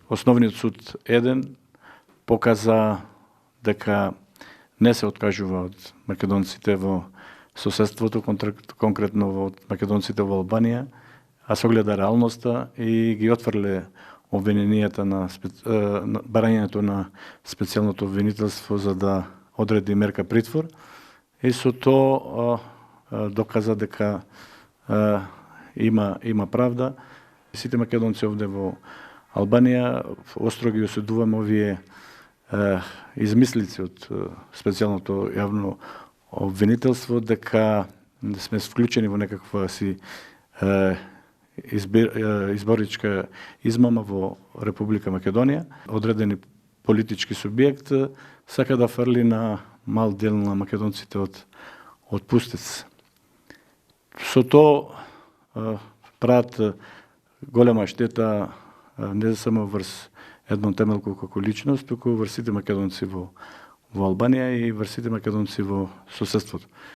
Основниот суд еден показа дека не се откажува од македонците во соседството, конкретно во македонците во Албанија, а се огледа реалноста и ги отфрле обвиненијата на барањето на специјалното обвинителство за да одреди мерка притвор и со тоа доказа дека има правда. Сите македонци овде во Албанија остро ги осудуваме овие измислици од специјалното јавно обвинителство дека сме вклучени во некаква си изборичка измама во Република Македонија. Одредени политички субјект сака да фрли на мал дел на македонците од пустец. Со тоа прават голема штета не само врз Едмон Темелков како личност, туку врз сите македонци во Албанија и врз сите македонци во соседството.